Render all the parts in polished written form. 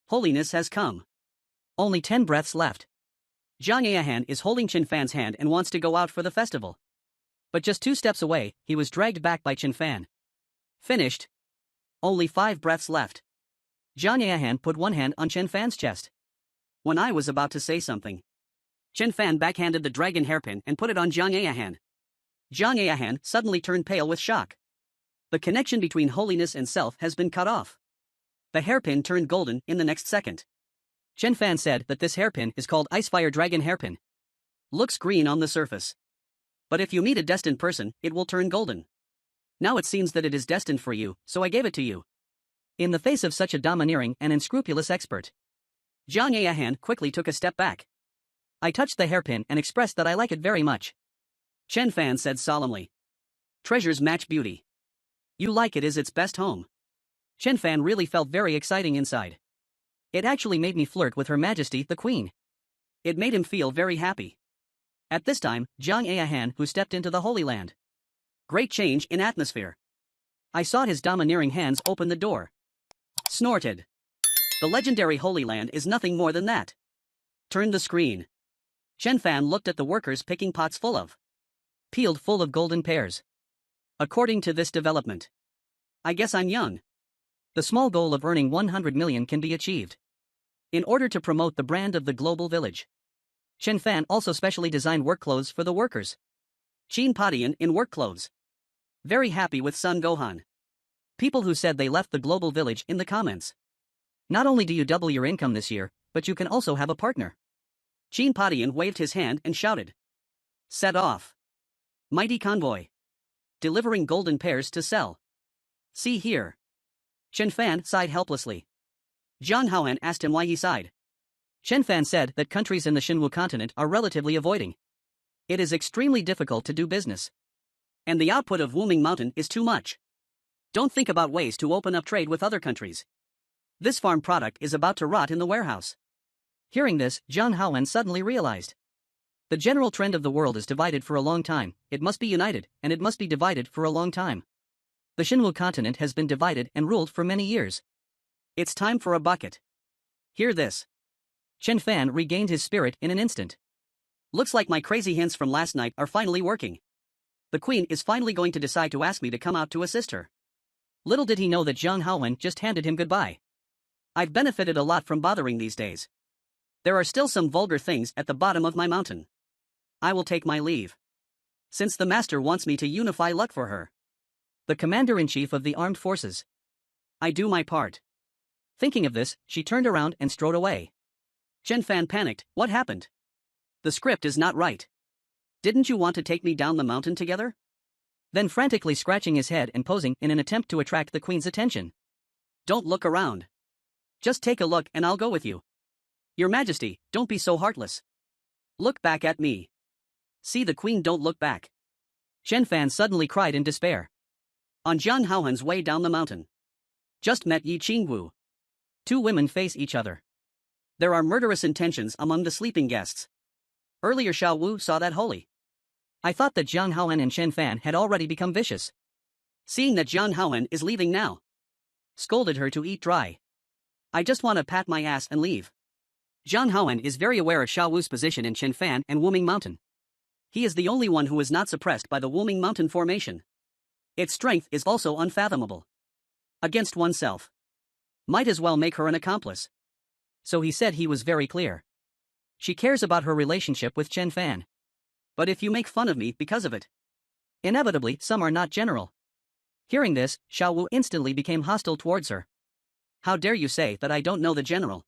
Holiness has come. Only 10 breaths left. Zhòng is holding Chen Fan's hand and wants to go out for the festival. But just 2 steps away, he was dragged back by Chen Fan. Finished. Only 5 breaths left. Zhòng put one hand on Chen Fan's chest. When I was about to say something, Chen Fan backhanded the dragon hairpin and put it on Zhòng. Zhòng suddenly turned pale with shock. The connection between holiness and self has been cut off. The hairpin turned golden in the next second. Chen Fan said that this hairpin is called Icefire Dragon Hairpin. Looks green on the surface. But if you meet a destined person, it will turn golden. Now it seems that it is destined for you, so I gave it to you. In the face of such a domineering and unscrupulous expert, Zhòng quickly took a step back. I touched the hairpin and expressed that I like it very much. Chen Fan said solemnly. Treasures match beauty. You like it as its best home. Chen Fan really felt very exciting inside. It actually made me flirt with Her Majesty the Queen. It made him feel very happy. At this time, Zhòng who stepped into the Holy Land. Great change in atmosphere. I saw his domineering hands open the door. Snorted. The legendary Holy Land is nothing more than that. Turned the screen. Chen Fan looked at the workers picking pots peeled full of golden pears. According to this development, I guess I'm young. The small goal of earning 100 million can be achieved. In order to promote the brand of the global village, Chen Fan also specially designed work clothes for the workers. Tián in work clothes. Very happy with Sun Gohan. People who said they left the global village in the comments. Not only do you double your income this year, but you can also have a partner. Tián waved his hand and shouted. Set off. Mighty convoy. Delivering golden pears to sell. See here. Chen Fan sighed helplessly. Zhòng asked him why he sighed. Chen Fan said that countries in the Xinwu continent are relatively avoiding. It is extremely difficult to do business. And the output of Wuming Mountain is too much. Don't think about ways to open up trade with other countries. This farm product is about to rot in the warehouse. Hearing this, Zhòng suddenly realized. The general trend of the world is divided for a long time, it must be united, and it must be divided for a long time. The Xinwu continent has been divided and ruled for many years. It's time for a bucket. Hear this. Chen Fan regained his spirit in an instant. Looks like my crazy hints from last night are finally working. The queen is finally going to decide to ask me to come out to assist her. Little did he know that Zhòng just handed him goodbye. I've benefited a lot from bothering these days. There are still some vulgar things at the bottom of my mountain. I will take my leave. Since the master wants me to unify luck for her. The commander-in-chief of the armed forces. I do my part. Thinking of this, she turned around and strode away. Chen Fan panicked. What happened? The script is not right. Didn't you want to take me down the mountain together? Then frantically scratching his head and posing in an attempt to attract the queen's attention. Don't look around. Just take a look and I'll go with you. Your Majesty, don't be so heartless. Look back at me. See the queen, don't look back. Chen Fan suddenly cried in despair. On Zhong's way down the mountain. Just met Yi Qingwu. 2 women face each other. There are murderous intentions among the sleeping guests. Earlier Xiao Wu saw that holy. I thought that Zhòng and Chen Fan had already become vicious. Seeing that Zhòng is leaving now. Scolded her to eat dry. I just want to pat my ass and leave. Zhòng is very aware of Xiao Wu's position in Chen Fan and Wuming Mountain. He is the only one who is not suppressed by the Wuming Mountain formation. Its strength is also unfathomable. Against oneself. Might as well make her an accomplice. So he said he was very clear. She cares about her relationship with Chen Fan. But if you make fun of me because of it, inevitably some are not general. Hearing this, Xiao Wu instantly became hostile towards her. How dare you say that I don't know the general?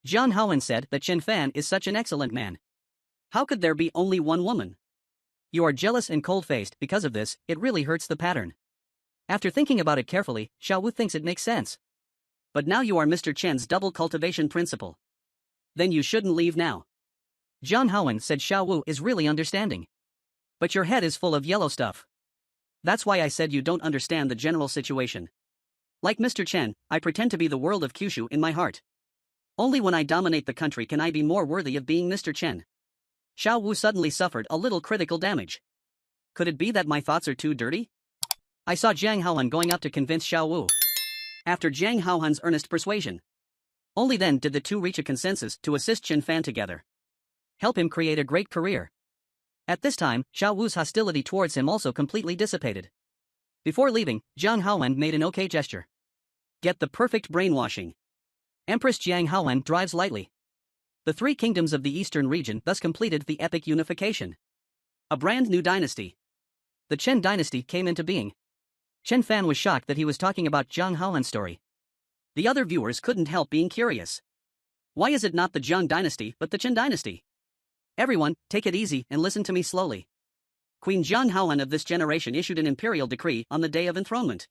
Zhòng said that Chen Fan is such an excellent man. How could there be only one woman? You are jealous and cold-faced. Because of this, it really hurts the pattern. After thinking about it carefully, Xiao Wu thinks it makes sense. But now you are Mr. Chen's double cultivation principle. Then you shouldn't leave now. Zhòng said Xiao Wu is really understanding. But your head is full of yellow stuff. That's why I said you don't understand the general situation. Like Mr. Chen, I pretend to be the world of Kyushu in my heart. Only when I dominate the country can I be more worthy of being Mr. Chen. Xiao Wu suddenly suffered a little critical damage. Could it be that my thoughts are too dirty? I saw Zhòng going up to convince Xiao Wu. After Zhong's earnest persuasion, Only then did the two reach a consensus to assist Chen Fan together. Help him create a great career. At this time, Xiao Wu's hostility towards him also completely dissipated. Before leaving, Zhang Haowen made an okay gesture. Get the perfect brainwashing. Empress Qiáng Haowen drives lightly. The three kingdoms of the eastern region thus completed the epic unification. A brand new dynasty. The Chen dynasty came into being. Chen Fan was shocked that he was talking about Zhang Haowen's story. The other viewers couldn't help being curious. Why is it not the Zhang dynasty but the Chen dynasty? Everyone, take it easy and listen to me slowly. Queen Zhang Haowen of this generation issued an imperial decree on the day of enthronement.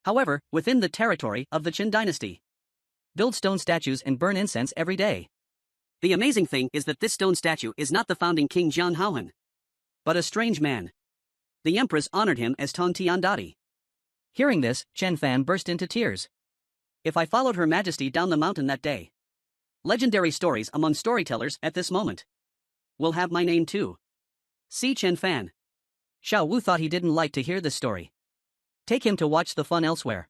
However, within the territory of the Chen dynasty, build stone statues and burn incense every day. The amazing thing is that this stone statue is not the founding King Zhang Haowen, but a strange man. The empress honored him as Tong Tian Dadi. Hearing this, Chen Fan burst into tears. If I followed Her Majesty down the mountain that day, legendary stories among storytellers at this moment will have my name too. See Chen Fan. Xiao Wu thought he didn't like to hear this story. Take him to watch the fun elsewhere.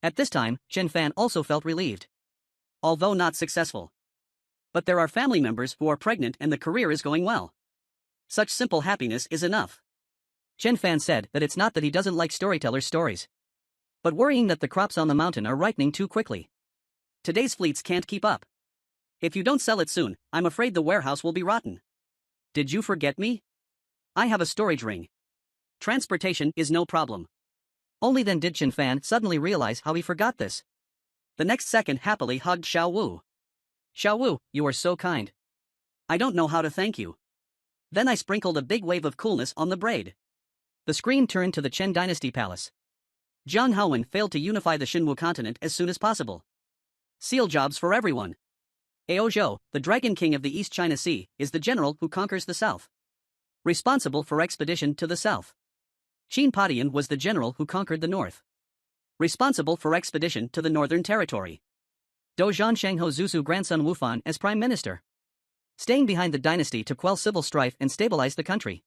At this time, Chen Fan also felt relieved. Although not successful. But there are family members who are pregnant and the career is going well. Such simple happiness is enough. Chen Fan said that it's not that he doesn't like storytellers' stories, but worrying that the crops on the mountain are ripening too quickly. Today's fleets can't keep up. If you don't sell it soon, I'm afraid the warehouse will be rotten. Did you forget me? I have a storage ring. Transportation is no problem. Only then did Chen Fan suddenly realize how he forgot this. The next second happily hugged Xiao Wu. Xiao Wu, you are so kind. I don't know how to thank you. Then I sprinkled a big wave of coolness on the braid. The screen turned to the Chen Dynasty Palace. Zhang Haowen failed to unify the Xinwu continent as soon as possible. Seal jobs for everyone. Ao Zhou, the Dragon King of the East China Sea, is the general who conquers the south. Responsible for expedition to the south. Qin Padian was the general who conquered the north. Responsible for expedition to the northern territory. Dozhan Shengho Zusu grandson Wu Fan as prime minister. Staying behind the dynasty to quell civil strife and stabilize the country.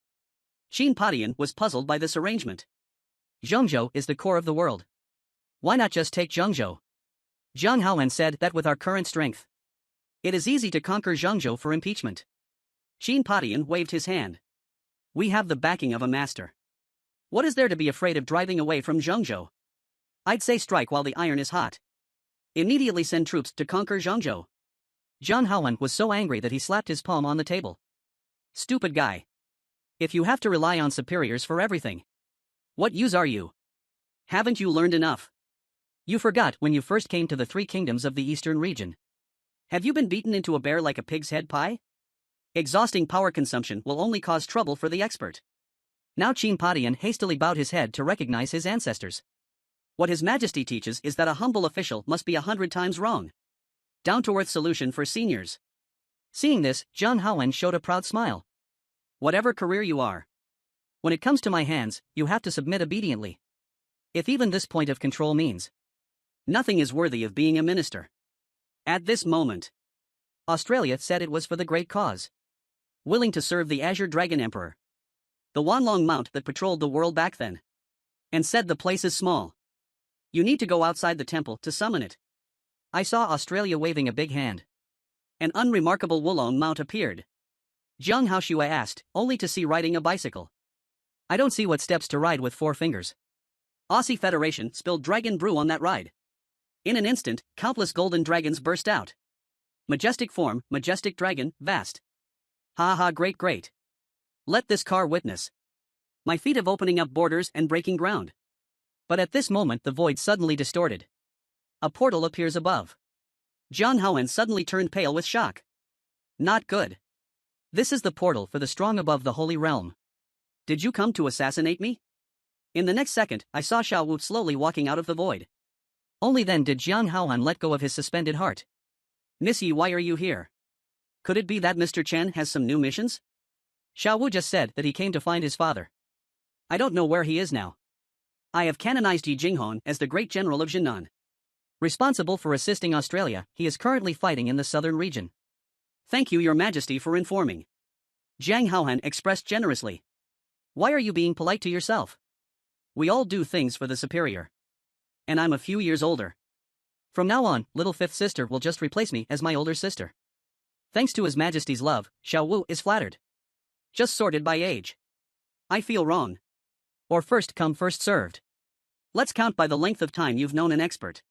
Qin Padian was puzzled by this arrangement. Zhongzhou is the core of the world. Why not just take Zhongzhou? Zhang Haowen said that with our current strength, it is easy to conquer Zhongzhou for impeachment. Qin Padian waved his hand. We have the backing of a master. What is there to be afraid of driving away from Zhongzhou? I'd say strike while the iron is hot. Immediately send troops to conquer Zhongzhou. Zhang Haowen was so angry that he slapped his palm on the table. Stupid guy. If you have to rely on superiors for everything, what use are you? Haven't you learned enough? You forgot when you first came to the three kingdoms of the eastern region. Have you been beaten into a bear like a pig's head pie? Exhausting power consumption will only cause trouble for the expert. Now Qin Padian hastily bowed his head to recognize his ancestors. What His Majesty teaches is that a humble official must be 100 times wrong. Down-to-earth solution for seniors. Seeing this, Zhang Haowen showed a proud smile. Whatever career you are, when it comes to my hands, you have to submit obediently. If even this point of control means nothing is worthy of being a minister. At this moment, Australia said it was for the great cause. Willing to serve the Azure Dragon Emperor. The Wanlong Mount that patrolled the world back then. And said the place is small. You need to go outside the temple to summon it. I saw Australia waving a big hand. An unremarkable Wulong Mount appeared. Zhang Haoshua asked, only to see riding a bicycle. I don't see what steps to ride with 4 fingers. Aussie Federation spilled dragon brew on that ride. In an instant, countless golden dragons burst out. Majestic form, majestic dragon, vast. Ha ha, great, great. Let this car witness my feat of opening up borders and breaking ground. But at this moment the void suddenly distorted. A portal appears above. Zhang Haowen suddenly turned pale with shock. Not good. This is the portal for the strong above the holy realm. Did you come to assassinate me? In the next second, I saw Xiao Wu slowly walking out of the void. Only then did Zhang Haowen let go of his suspended heart. Miss Yi, why are you here? Could it be that Mr. Chen has some new missions? Xiao Wu just said that he came to find his father. I don't know where he is now. I have canonized Yi Jinghong as the great general of Jinan. Responsible for assisting Australia, he is currently fighting in the southern region. Thank you, Your Majesty, for informing. Zhang Haowen expressed generously. Why are you being polite to yourself? We all do things for the superior. And I'm a few years older. From now on, little fifth sister will just replace me as my older sister. Thanks to His Majesty's love, Xiao Wu is flattered. Just sorted by age. I feel wrong. Or first come first served. Let's count by the length of time you've known an expert.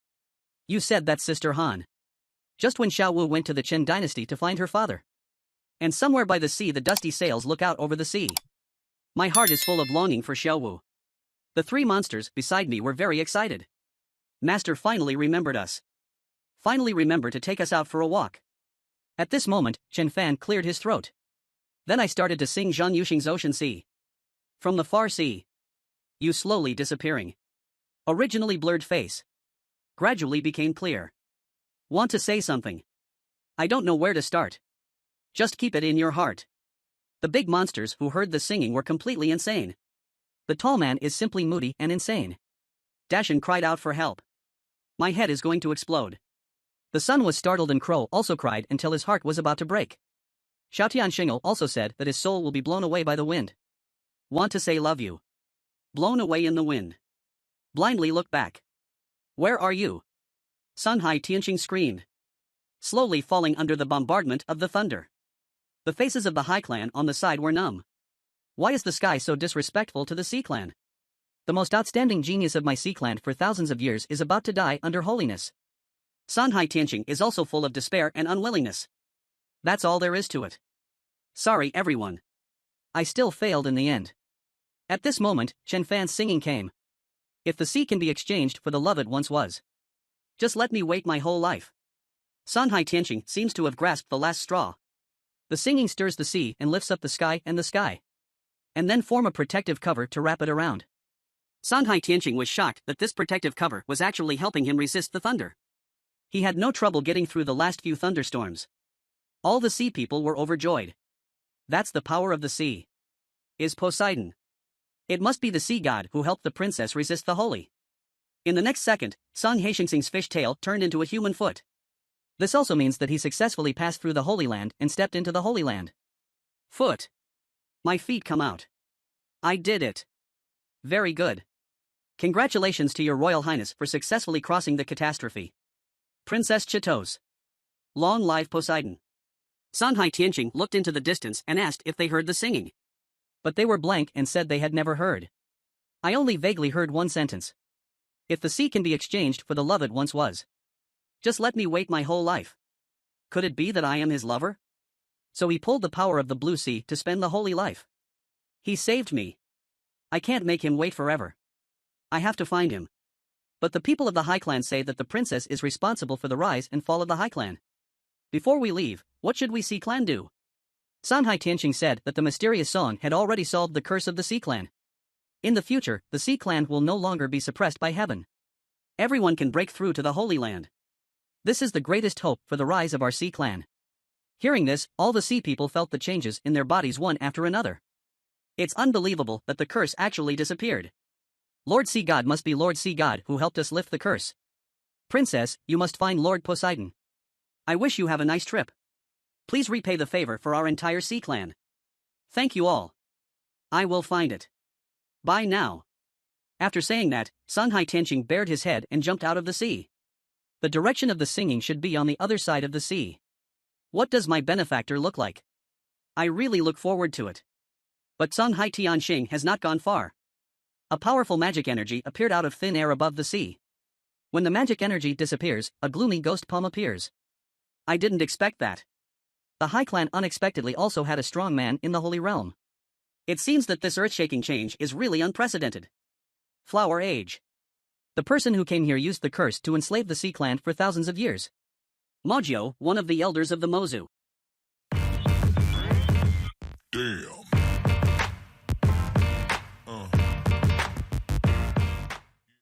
You said that's Sister Han. Just when Xiao Wu went to the Chen dynasty to find her father. And somewhere by the sea the dusty sails look out over the sea. My heart is full of longing for Xiao Wu. The three monsters beside me were very excited. Master finally remembered us. Finally remembered to take us out for a walk. At this moment, Chen Fan cleared his throat. Then I started to sing Zhòng Yuxing's Ocean Sea. From the far sea. You slowly disappearing. Originally blurred face. Gradually became clear. Want to say something? I don't know where to start. Just keep it in your heart. The big monsters who heard the singing were completely insane. The tall man is simply moody and insane. Dashan cried out for help. My head is going to explode. The sun was startled and Crow also cried until his heart was about to break. Xiaotian Xing'e also said that his soul will be blown away by the wind. Want to say love you. Blown away in the wind. Blindly look back. Where are you? Sun Hai Tianqing screamed. Slowly falling under the bombardment of the thunder. The faces of the Hai clan on the side were numb. Why is the sky so disrespectful to the Sea clan? The most outstanding genius of my Sea clan for thousands of years is about to die under holiness. Sun Hai Tianqing is also full of despair and unwillingness. That's all there is to it. Sorry everyone. I still failed in the end. At this moment, Chen Fan's singing came. If the sea can be exchanged for the love it once was. Just let me wait my whole life. Sun Hai Tianqing seems to have grasped the last straw. The singing stirs the sea and lifts up the sky. And then form a protective cover to wrap it around. Sun Hai Tianqing was shocked that this protective cover was actually helping him resist the thunder. He had no trouble getting through the last few thunderstorms. All the sea people were overjoyed. That's the power of the sea. Is Poseidon. It must be the sea god who helped the princess resist the holy. In the next second, Sun Haixing's fish tail turned into a human foot. This also means that he successfully passed through the Holy Land and stepped into the Holy Land. Foot. My feet come out. I did it. Very good. Congratulations to your Royal Highness for successfully crossing the catastrophe. Princess Chitos. Long live Poseidon. Sun Hai Tianqing looked into the distance and asked if they heard the singing. But they were blank and said they had never heard. I only vaguely heard one sentence. If the sea can be exchanged for the love it once was. Just let me wait my whole life. Could it be that I am his lover? So he pulled the power of the blue sea to spend the holy life. He saved me. I can't make him wait forever. I have to find him. But the people of the Hai clan say that the princess is responsible for the rise and fall of the Hai clan. Before we leave, what should we Sea clan do? Sun Hai Tianqing said that the mysterious song had already solved the curse of the Sea clan. In the future, the Sea clan will no longer be suppressed by heaven. Everyone can break through to the Holy Land. This is the greatest hope for the rise of our Sea clan. Hearing this, all the sea people felt the changes in their bodies one after another. It's unbelievable that the curse actually disappeared. Lord Sea God must be Lord Sea God who helped us lift the curse. Princess, you must find Lord Poseidon. I wish you have a nice trip. Please repay the favor for our entire Sea clan. Thank you all. I will find it. Bye now. After saying that, Sun Hai Tianqing bared his head and jumped out of the sea. The direction of the singing should be on the other side of the sea. What does my benefactor look like? I really look forward to it. But Sun Hai Tianqing has not gone far. A powerful magic energy appeared out of thin air above the sea. When the magic energy disappears, a gloomy ghost palm appears. I didn't expect that. The Hai clan unexpectedly also had a strong man in the Holy Realm. It seems that this earth-shaking change is really unprecedented. Flower Age. The person who came here used the curse to enslave the Sea clan for thousands of years. Mojo, one of the elders of the Mozu. Damn.